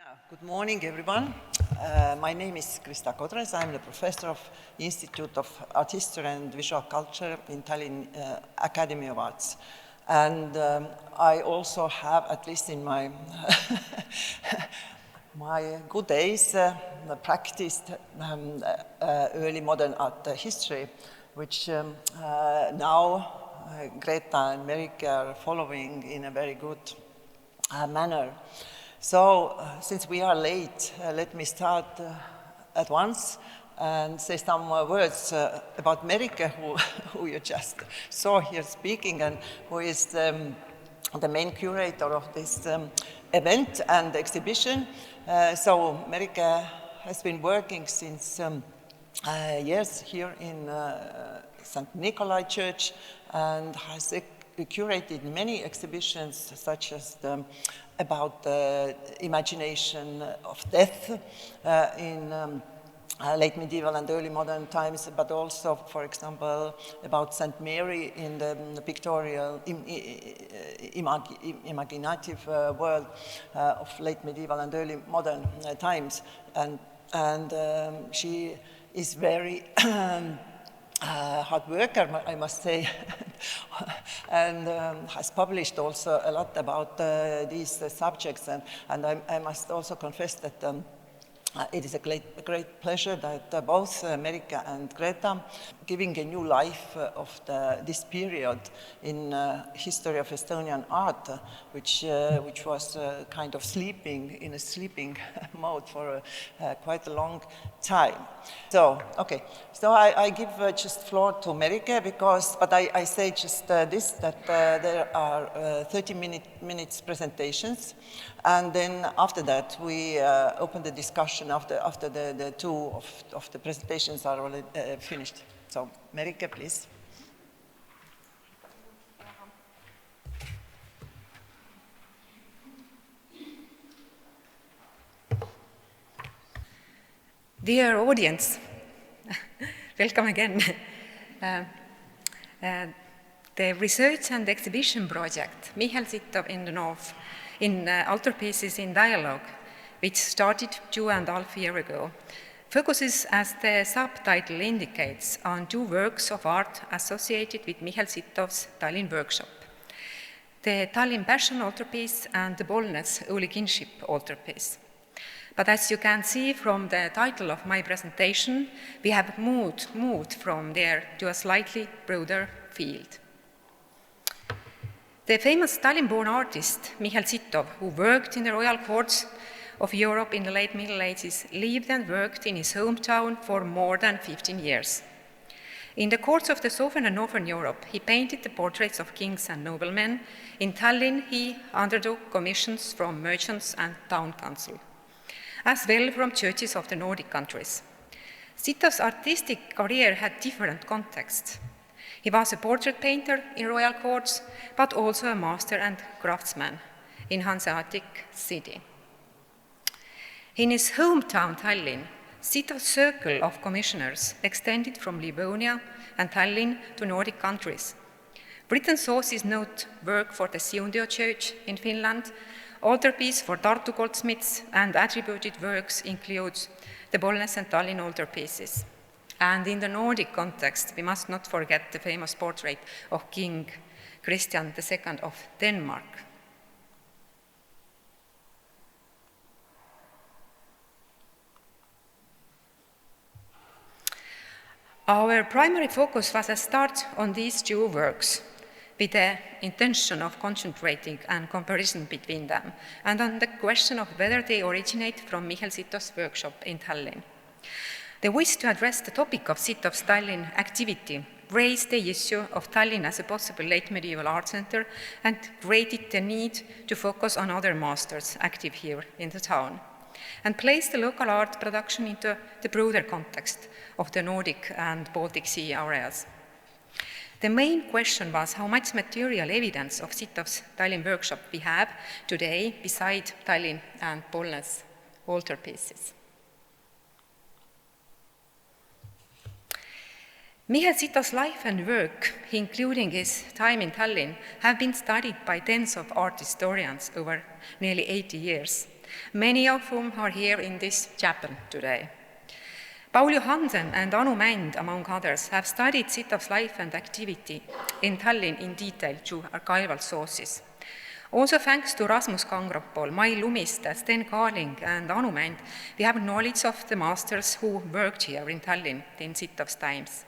Good morning, everyone. My name is Krista Kodres. I'm the professor of Institute of Art History and Visual Culture in Tallinn Academy of Arts. And I also have, at least in my my good days, practiced early modern art history, which now Greta and Merike are following in a very good manner. So, since we are late, let me start at once and say some words about Merike, who you just saw here speaking, and who is the main curator of this event and exhibition. So, Merike has been working since years here in St. Nikolai Church and has curated many exhibitions, such as about the imagination of death in late medieval and early modern times, but also, for example, about St. Mary in the pictorial, imaginative world of late medieval and early modern times. And she is very hard worker, I must say, and has published also a lot about these subjects. And I must also confess that it is a great pleasure that both Merike and Greta giving a new life of this period in history of Estonian art, which was kind of sleeping in a sleeping mode for quite a long time. So, okay, so I give just floor to Merike but I say just this, that there are 30 minutes presentations, and then after that we open the discussion after the two of the presentations are already finished. So, Merike, please. Dear audience, welcome again. The research and exhibition project, Michel Sittow in the North, in Altarpieces in Dialogue, which started 2.5 years ago, focuses, as the subtitle indicates, on two works of art associated with Michel Sittow's Tallinn workshop: the Tallinn Passion altarpiece and the Bollnäs Holy Kinship altarpiece. But as you can see from the title of my presentation, we have moved from there to a slightly broader field. The famous Tallinn-born artist Michel Sittow, who worked in the royal courts of Europe in the late Middle Ages, lived and worked in his hometown for more than 15 years. In the courts of the Southern and Northern Europe, he painted the portraits of kings and noblemen. In Tallinn, he undertook commissions from merchants and town council, as well from churches of the Nordic countries. Sittow's artistic career had different contexts. He was a portrait painter in royal courts, but also a master and craftsman in Hanseatic city. In his hometown, Tallinn, Sittow's circle of commissioners extended from Livonia and Tallinn to Nordic countries. Written sources note work for the Siundio Church in Finland, altarpiece for Tartu goldsmiths, and attributed works include the Bollnäs and Tallinn altarpieces. And in the Nordic context, we must not forget the famous portrait of King Christian II of Denmark. Our primary focus was a start on these two works, with the intention of concentrating and comparison between them, and on the question of whether they originate from Michel Sittow's workshop in Tallinn. The wish to address the topic of Sittow's Tallinn activity raised the issue of Tallinn as a possible late medieval art center and created the need to focus on other masters active here in the town, and place the local art production into the broader context of the Nordic and Baltic Sea areas. The main question was how much material evidence of Sittow's Tallinn workshop we have today beside Tallinn and Bollnäs altarpieces. Michel Sittow's life and work, including his time in Tallinn, have been studied by tens of art historians over nearly 80 years, many of whom are here in this chapel today. Paul Johansen and Anu Mänd, among others, have studied Sittow's life and activity in Tallinn in detail through archival sources. Also thanks to Rasmus Kangropol, Mai Lumiste, Sten Kaling and Anu Mänd, we have knowledge of the masters who worked here in Tallinn in Sittow's times.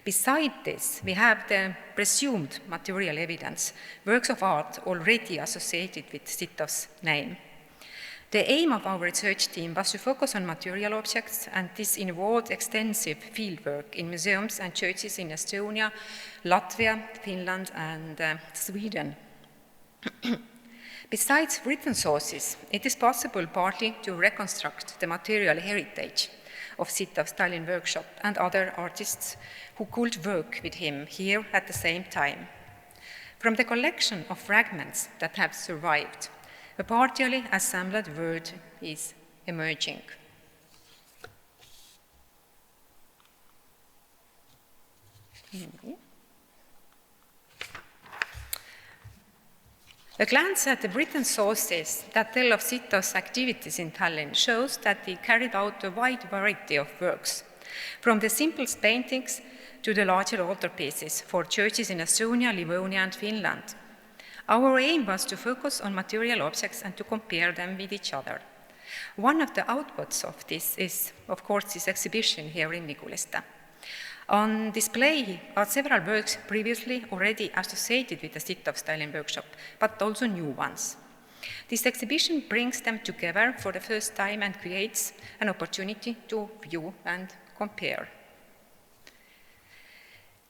Besides this, we have the presumed material evidence, works of art already associated with Sittow's name. The aim of our research team was to focus on material objects, and this involved extensive fieldwork in museums and churches in Estonia, Latvia, Finland, and Sweden. Besides written sources, it is possible partly to reconstruct the material heritage of Sittow's Tallinn workshop and other artists who could work with him here at the same time. From the collection of fragments that have survived, a partially assembled word is emerging. A glance at the written sources that tell of Sittow's activities in Tallinn shows that he carried out a wide variety of works, from the simplest paintings to the larger altarpieces for churches in Estonia, Livonia, and Finland. Our aim was to focus on material objects and to compare them with each other. One of the outputs of this is, of course, this exhibition here in Niguliste. On display are several works previously already associated with the Sittow's Tallinn workshop, but also new ones. This exhibition brings them together for the first time and creates an opportunity to view and compare.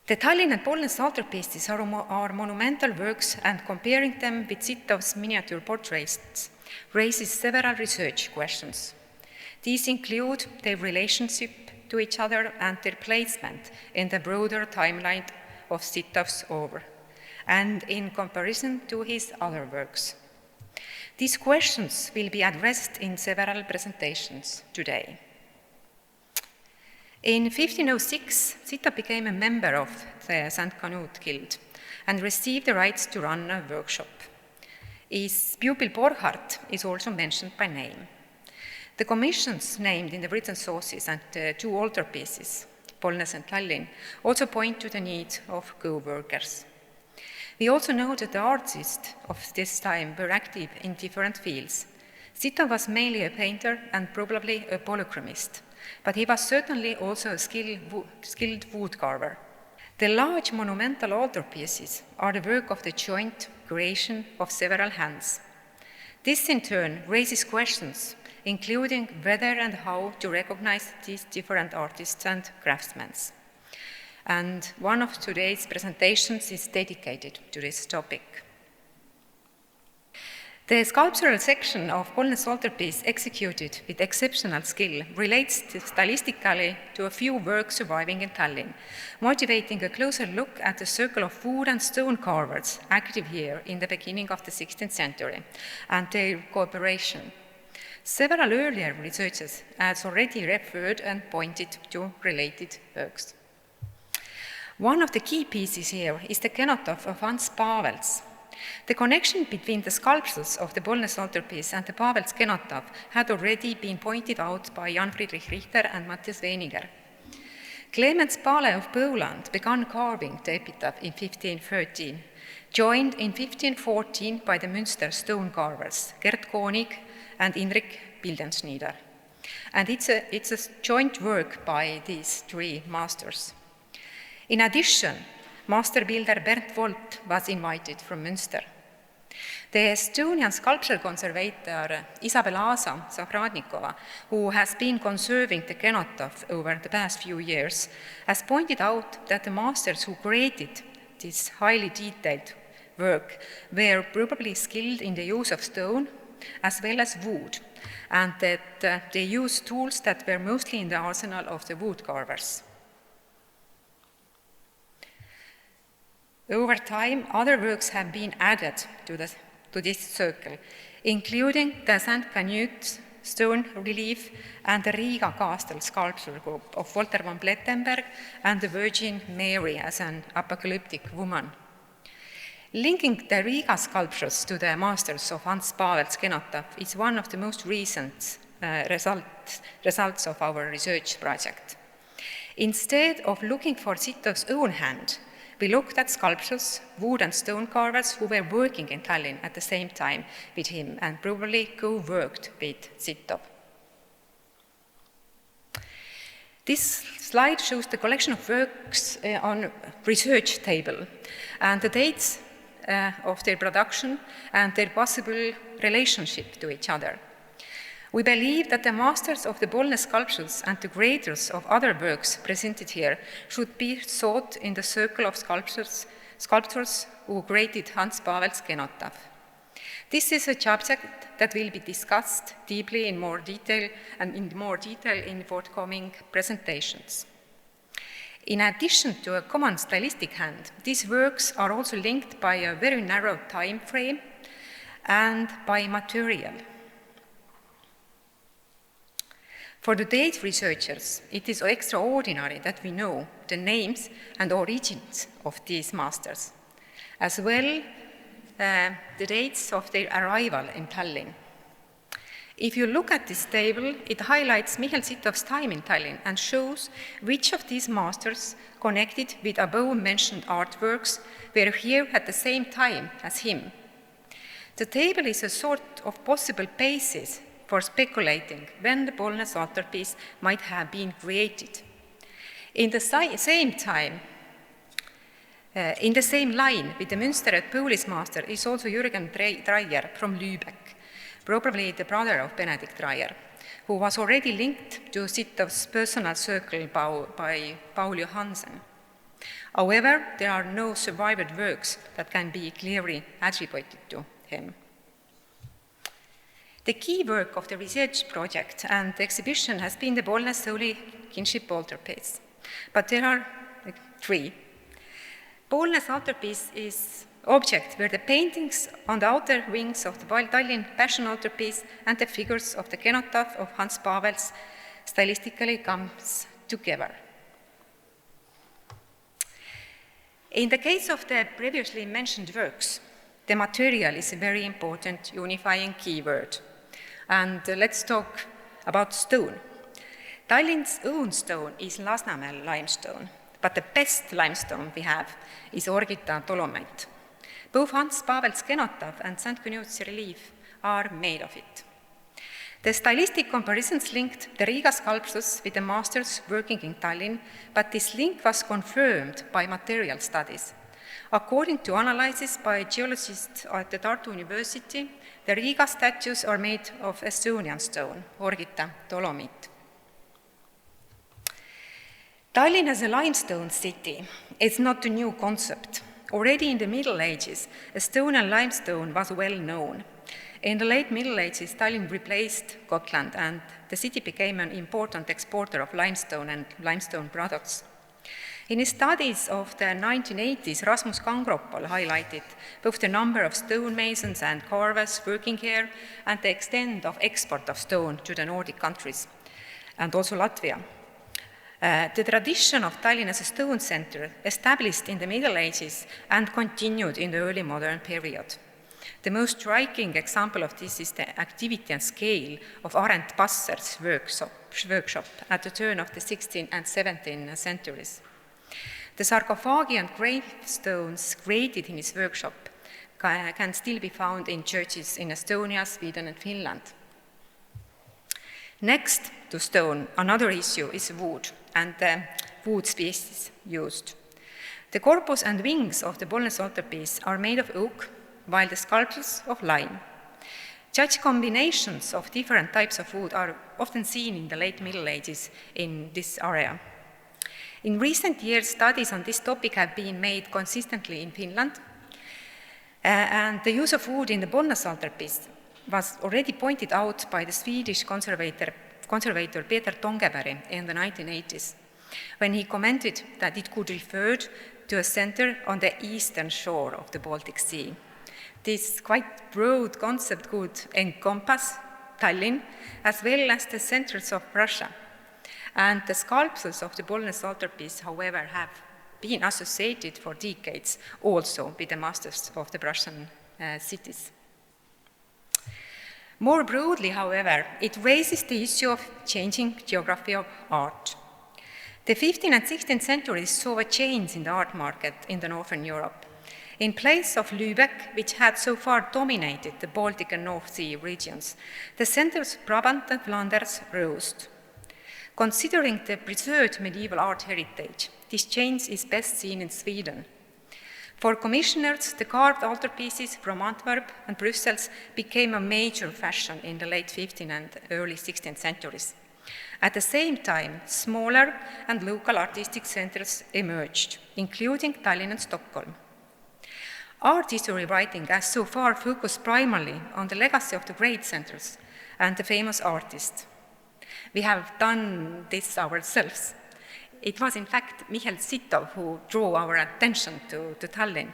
The Tallinn and Bollnäs altarpieces are monumental works, and comparing them with Sittow's miniature portraits raises several research questions. These include their relationship to each other and their placement in the broader timeline of Sittow's oeuvre, and in comparison to his other works. These questions will be addressed in several presentations today. In 1506, Sittow became a member of the St. Canute Guild and received the rights to run a workshop. His pupil Borchardt is also mentioned by name. The commissions named in the written sources and the two altarpieces, Bollnäs and Tallinn, also point to the need of co-workers. We also know that the artists of this time were active in different fields. Sittow was mainly a painter and probably a polychromist, but he was certainly also a skilled woodcarver. The large monumental altarpieces are the work of the joint creation of several hands. This in turn raises questions, including whether and how to recognize these different artists and craftsmen. And one of today's presentations is dedicated to this topic. The sculptural section of Bollnäs altarpiece, executed with exceptional skill, relates stylistically to a few works surviving in Tallinn, motivating a closer look at the circle of wood and stone carvers active here in the beginning of the 16th century and their cooperation. Several earlier researchers have already referred and pointed to related works. One of the key pieces here is the cenotaph of Hans Pavels. The connection between the sculptures of the Bollnäs altarpiece and the Pavels cenotaph had already been pointed out by Jan Friedrich Richter and Matthias Weniger. Clemens Pale of Poland began carving the epitaph in 1513, joined in 1514 by the Münster stone carvers Gert Konig and Inrik Bildenschneider. And it's a joint work by these three masters. In addition, master builder Bernd Volt was invited from Münster. The Estonian sculpture conservator Isabel Aasa Zahradnikova, who has been conserving the cenotaph over the past few years, has pointed out that the masters who created this highly detailed work were probably skilled in the use of stone as well as wood, and that they used tools that were mostly in the arsenal of the wood carvers. Over time, other works have been added to this circle, including the St. Canute stone relief and the Riga Castle sculpture group of Walter von Plettenberg and the Virgin Mary as an apocalyptic woman. Linking the Riga sculptures to the masters of Hans Pavel Skenotov is one of the most recent results of our research project. Instead of looking for Sittow's own hand, we looked at sculptures, wood and stone carvers who were working in Tallinn at the same time with him and probably co-worked with Sittow. This slide shows the collection of works on research table and the dates of their production and their possible relationship to each other. We believe that the masters of the Bolne sculptures and the creators of other works presented here should be sought in the circle of sculptors who created Hans Pavel Skenotov. This is a subject that will be discussed deeply in more detail in forthcoming presentations. In addition to a common stylistic hand, these works are also linked by a very narrow time frame and by material. For the date researchers, it is extraordinary that we know the names and origins of these masters, as well the dates of their arrival in Tallinn. If you look at this table, it highlights Michel Sittow's time in Tallinn and shows which of these masters connected with above-mentioned artworks were here at the same time as him. The table is a sort of possible basis for speculating when the Bolne's altarpiece might have been created. In the same time, in the same line with the Münsteret Polish master is also Jürgen Dreyer from Lübeck, probably the brother of Benedict Dreyer, who was already linked to Sittow's personal circle by Paul Johansen. However, there are no survived works that can be clearly attributed to him. The key work of the research project and the exhibition has been the Bolne's Holy Kinship altarpiece, but there are three. Bolne's altarpiece is object where the paintings on the outer wings of the Tallinn Passion altarpiece and the figures of the cenotaph of Hans Pavels stylistically comes together. In the case of the previously mentioned works, the material is a very important unifying keyword. And let's talk about stone. Tallinn's own stone is Lasnamäe limestone, but the best limestone we have is Orgita dolomite. Both Hans Pavel Skenotov and St. Knut's relief are made of it. The stylistic comparisons linked the Riga sculptures with the masters working in Tallinn, but this link was confirmed by material studies. According to analysis by geologists at the Tartu University, the Riga statues are made of Estonian stone, Orgita dolomite. Tallinn as a limestone city is not a new concept. Already in the Middle Ages, Estonian limestone was well known. In the late Middle Ages, Tallinn replaced Gotland, and the city became an important exporter of limestone and limestone products. In his studies of the 1980s, Rasmus Kangropol highlighted both the number of stonemasons and carvers working here and the extent of export of stone to the Nordic countries, and also Latvia. The tradition of Tallinn as a stone center established in the Middle Ages and continued in the early modern period. The most striking example of this is the activity and scale of Arent Passer's workshop at the turn of the 16th and 17th centuries. The sarcophagi and gravestones created in his workshop can still be found in churches in Estonia, Sweden, and Finland. Next to stone, another issue is wood and the wood species used. The corpus and wings of the Bolne's altarpiece are made of oak, while the sculptures of lime. Such combinations of different types of wood are often seen in the late Middle Ages in this area. In recent years, studies on this topic have been made consistently in Finland, and the use of wood in the Bolne's altarpiece was already pointed out by the Swedish conservator Peter Tongeberg in the 1980s, when he commented that it could refer to a center on the eastern shore of the Baltic Sea. This quite broad concept could encompass Tallinn as well as the centers of Russia. And the sculptures of the Bolne's altarpiece, however, have been associated for decades also with the masters of the Russian cities. More broadly, however, it raises the issue of changing geography of art. The 15th and 16th centuries saw a change in the art market in the Northern Europe. In place of Lübeck, which had so far dominated the Baltic and North Sea regions, the centers of Brabant and Flanders rose. Considering the preserved medieval art heritage, this change is best seen in Sweden. For commissioners, the carved altarpieces from Antwerp and Brussels became a major fashion in the late 15th and early 16th centuries. At the same time, smaller and local artistic centers emerged, including Tallinn and Stockholm. Art history writing has so far focused primarily on the legacy of the great centers and the famous artists. We have done this ourselves. It was, in fact, Michel Sittow who drew our attention to Tallinn.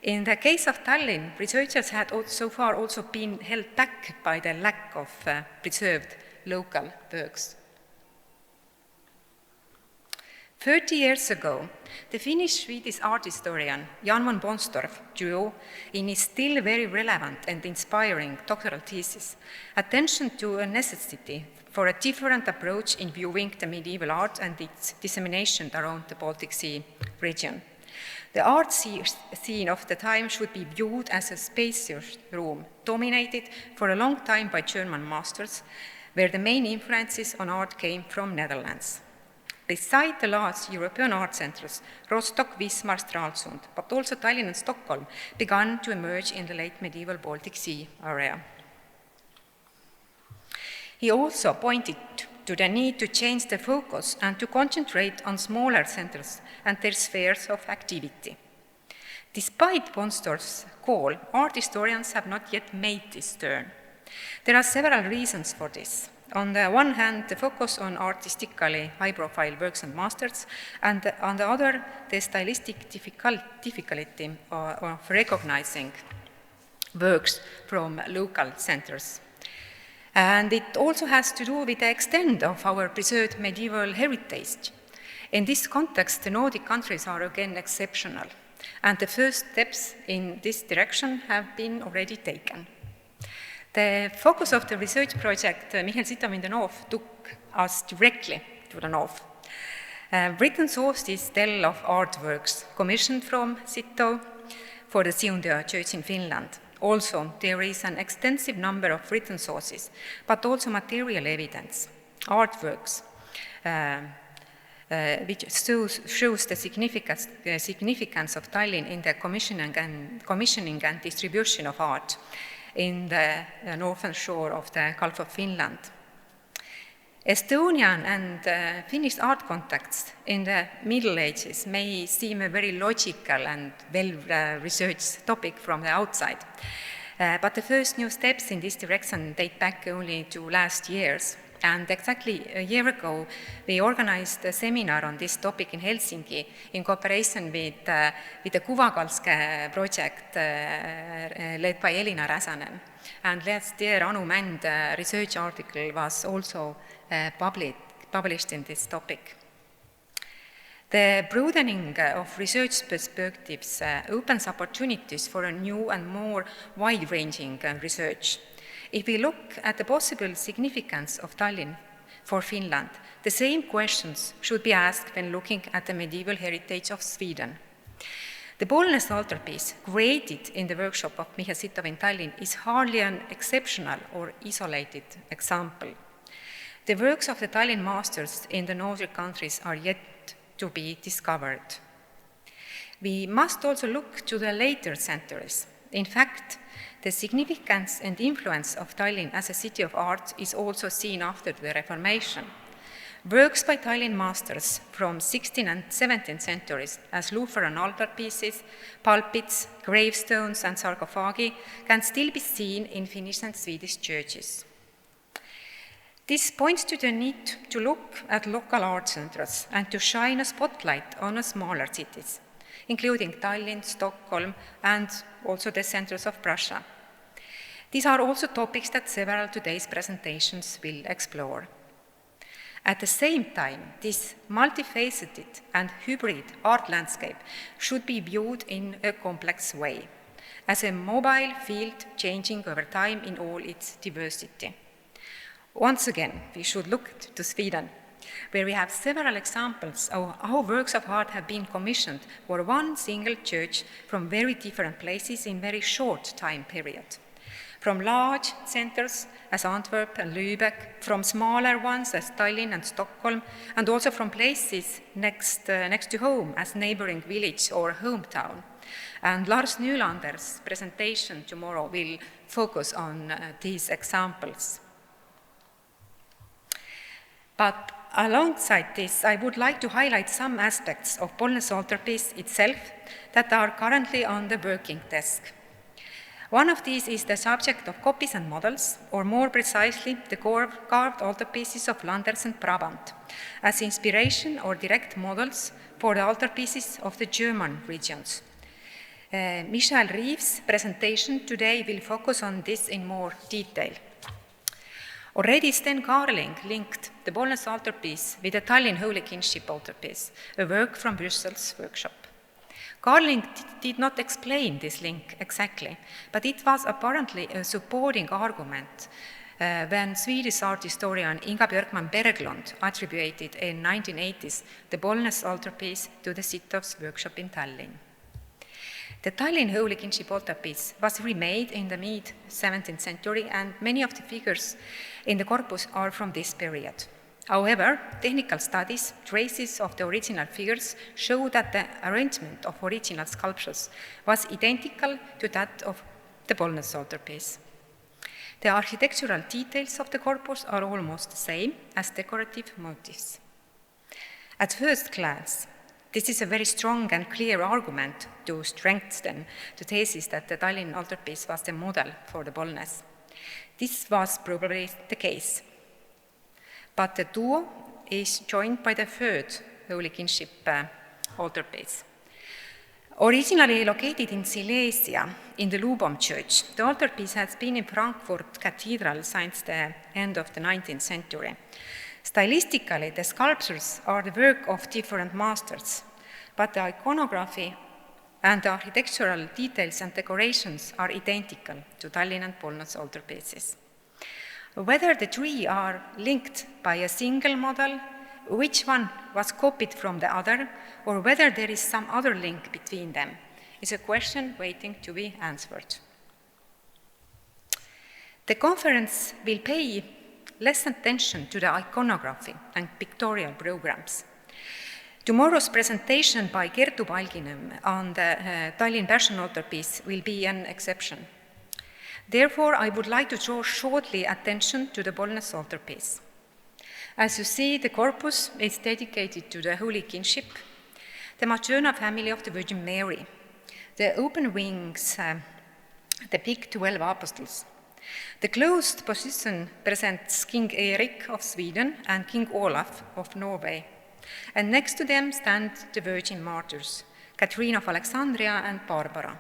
In the case of Tallinn, researchers had so far also been held back by the lack of preserved local works. 30 years ago, the Finnish-Swedish art historian Jan van Bonstorff drew, in his still very relevant and inspiring doctoral thesis, attention to a necessity for a different approach in viewing the medieval art and its dissemination around the Baltic Sea region. The art scene of the time should be viewed as a spacious room, dominated for a long time by German masters, where the main influences on art came from Netherlands. Beside the large European art centers, Rostock, Wismar, Stralsund, but also Tallinn and Stockholm began to emerge in the late medieval Baltic Sea area. He also pointed to the need to change the focus and to concentrate on smaller centers and their spheres of activity. Despite Bonstorff's call, art historians have not yet made this turn. There are several reasons for this. On the one hand, the focus on artistically high-profile works and masters, and on the other, the stylistic difficulty of recognizing works from local centers. And it also has to do with the extent of our preserved medieval heritage. In this context, the Nordic countries are again exceptional, and the first steps in this direction have been already taken. The focus of the research project, Michel Sittow in the North, took us directly to the North. Written sources tell of artworks commissioned from Sittow for the Siuntia Church in Finland. Also, there is an extensive number of written sources, but also material evidence, artworks, which shows the significance of Tallinn in the commissioning and distribution of art in the northern shore of the Gulf of Finland. Estonian and Finnish art contacts in the Middle Ages may seem a very logical and well-researched topic from the outside, but the first new steps in this direction date back only to last years. And exactly a year ago, we organized a seminar on this topic in Helsinki in cooperation with the Kuvakalske project led by Elina Räsänen. And last year, Anu Mänd research article was also published in this topic. The broadening of research perspectives opens opportunities for a new and more wide-ranging research. If we look at the possible significance of Tallinn for Finland, the same questions should be asked when looking at the medieval heritage of Sweden. The Bollnäs altarpiece, created in the workshop of Michel Sittow in Tallinn, is hardly an exceptional or isolated example. The works of the Tallinn masters in the Nordic countries are yet to be discovered. We must also look to the later centuries. In fact, the significance and influence of Tallinn as a city of art is also seen after the Reformation. Works by Tallinn masters from 16th and 17th centuries, as Lutheran altarpieces, pulpits, gravestones, and sarcophagi, can still be seen in Finnish and Swedish churches. This points to the need to look at local art centers and to shine a spotlight on smaller cities, including Tallinn, Stockholm, and also the centers of Prussia. These are also topics that several of today's presentations will explore. At the same time, this multifaceted and hybrid art landscape should be viewed in a complex way, as a mobile field changing over time in all its diversity. Once again, we should look to Sweden, where we have several examples of how works of art have been commissioned for one single church from very different places in very short time period. From large centers as Antwerp and Lübeck, from smaller ones as Tallinn and Stockholm, and also from places next to home as neighboring village or hometown. And Lars Nylander's presentation tomorrow will focus on these examples. But alongside this, I would like to highlight some aspects of Bollnäs altarpiece itself that are currently on the working desk. One of these is the subject of copies and models, or more precisely, the carved altarpieces of Landers and Brabant, as inspiration or direct models for the altarpieces of the German regions. Michel Reeves' presentation today will focus on this in more detail. Already Sten Carling linked the Bollnäs altarpiece with the Tallinn Holy Kinship altarpiece, a work from Brüssel's workshop. Carling did not explain this link exactly, but it was apparently a supporting argument when Swedish art historian Inga Björkman-Berglund attributed in 1980s the Bollnäs altarpiece to the Sittow's workshop in Tallinn. The Tallinn Holy Kinship altarpiece was remade in the mid-17th century, and many of the figures in the corpus are from this period. However, technical studies, traces of the original figures, show that the arrangement of original sculptures was identical to that of the Bollnäs altarpiece. The architectural details of the corpus are almost the same as decorative motifs. At first glance, this is a very strong and clear argument to strengthen the thesis that the Tallinn altarpiece was the model for the Bollnäs. This was probably the case. But the duo is joined by the third Holy Kinship altarpiece. Originally located in Silesia, in the Lubom Church, the altarpiece has been in Frankfurt Cathedral since the end of the 19th century. Stylistically, the sculptures are the work of different masters, but the iconography and the architectural details and decorations are identical to Tallinn and Bollnäs altarpieces. Whether the three are linked by a single model, which one was copied from the other, or whether there is some other link between them, is a question waiting to be answered. The conference will pay less attention to the iconography and pictorial programs. Tomorrow's presentation by Kertu Palginen on the Tallinn Passion altarpiece will be an exception. Therefore, I would like to draw shortly attention to the Bollnäs altarpiece. As you see, the corpus is dedicated to the Holy Kinship, the maternal family of the Virgin Mary. The open wings depict 12 apostles. The closed position presents King Erik of Sweden and King Olaf of Norway. And next to them stand the Virgin Martyrs, Catherine of Alexandria and Barbara.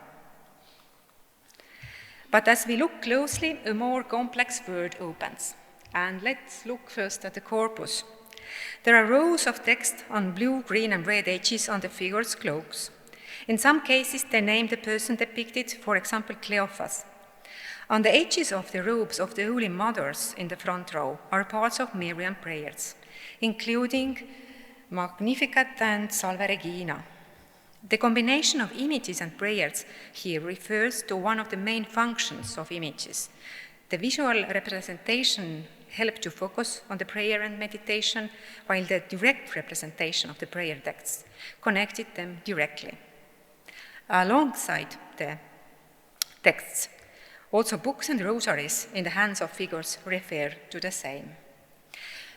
But as we look closely, a more complex world opens. And let's look first at the corpus. There are rows of text on blue, green, and red edges on the figures' cloaks. In some cases, they name the person depicted, for example, Cleophas. On the edges of the robes of the Holy Mothers in the front row are parts of Marian prayers, including Magnificat and Salve Regina. The combination of images and prayers here refers to one of the main functions of images. The visual representation helps to focus on the prayer and meditation, while the direct representation of the prayer texts connected them directly. Alongside the texts, also books and rosaries in the hands of figures refer to the same.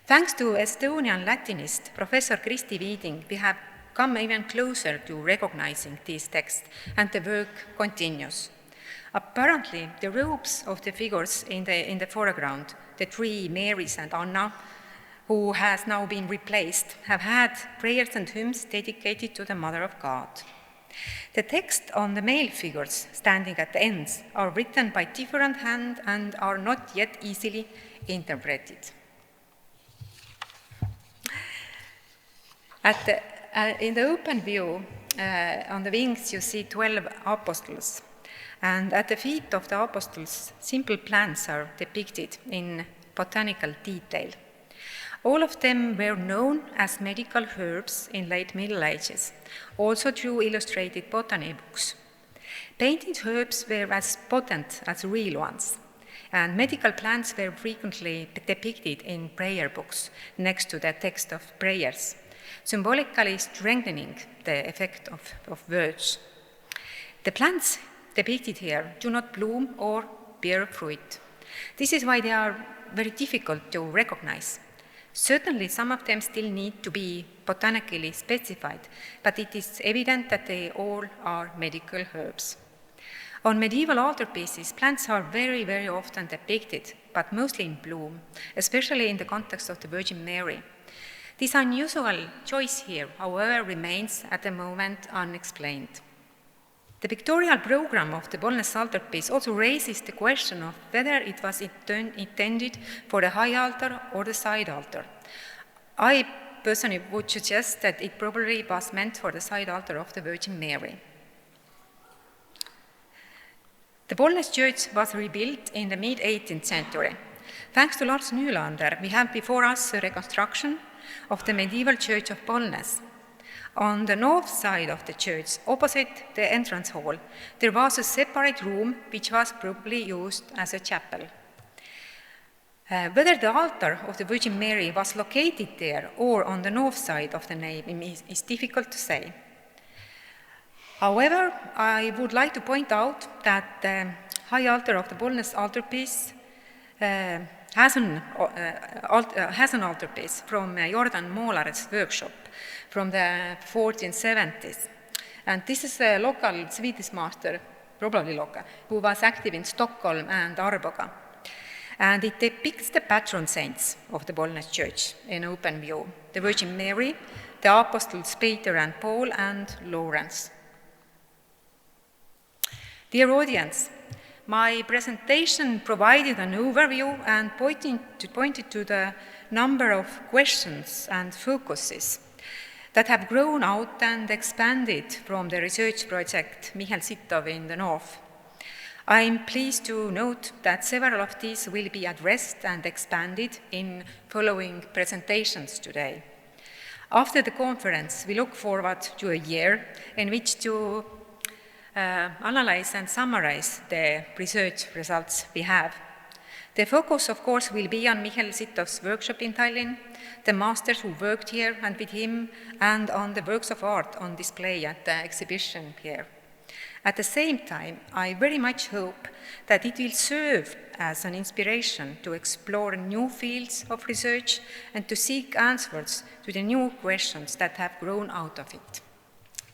Thanks to Estonian Latinist Professor Kristi Viiding, we have come even closer to recognizing these texts, and the work continues. Apparently, the robes of the figures in the foreground, the three Marys and Anna, who has now been replaced, have had prayers and hymns dedicated to the Mother of God. The text on the male figures standing at the ends are written by different hand and are not yet easily interpreted. In the open view, on the wings you see 12 apostles, and at the feet of the apostles, simple plants are depicted in botanical detail. All of them were known as medical herbs in late Middle Ages, also through illustrated botany books. Painted herbs were as potent as real ones, and medical plants were frequently depicted in prayer books next to the text of prayers, symbolically strengthening the effect of words. The plants depicted here do not bloom or bear fruit. This is why they are very difficult to recognize. Certainly, some of them still need to be botanically specified, but it is evident that they all are medical herbs. On medieval altarpieces, plants are very, very often depicted, but mostly in bloom, especially in the context of the Virgin Mary. This unusual choice here, however, remains at the moment unexplained. The pictorial program of the Bollnäs altarpiece also raises the question of whether it was intended for the high altar or the side altar. I personally would suggest that it probably was meant for the side altar of the Virgin Mary. The Bollnäs church was rebuilt in the mid-18th century. Thanks to Lars Nylander, we have before us a reconstruction of the medieval church of Bollnäs. On the north side of the church, opposite the entrance hall, there was a separate room which was probably used as a chapel. Whether the altar of the Virgin Mary was located there or on the north side of the nave is difficult to say. However, I would like to point out that the high altar of the Bollnäs altarpiece has an altarpiece from Jordan Moolare's workshop from the 1470s. And this is a local Swedish master, probably local, who was active in Stockholm and Arboga. And it depicts the patron saints of the Bollnäs church in open view: the Virgin Mary, the apostles Peter and Paul, and Lawrence. Dear audience, my presentation provided an overview and pointed to the number of questions and focuses that have grown out and expanded from the research project Michel Sittow in the North. I am pleased to note that several of these will be addressed and expanded in following presentations today. After the conference, we look forward to a year in which to analyze and summarize the research results we have. The focus, of course, will be on Michel Sittow's workshop in Tallinn, the masters who worked here and with him, and on the works of art on display at the exhibition here. At the same time, I very much hope that it will serve as an inspiration to explore new fields of research and to seek answers to the new questions that have grown out of it.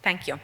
Thank you.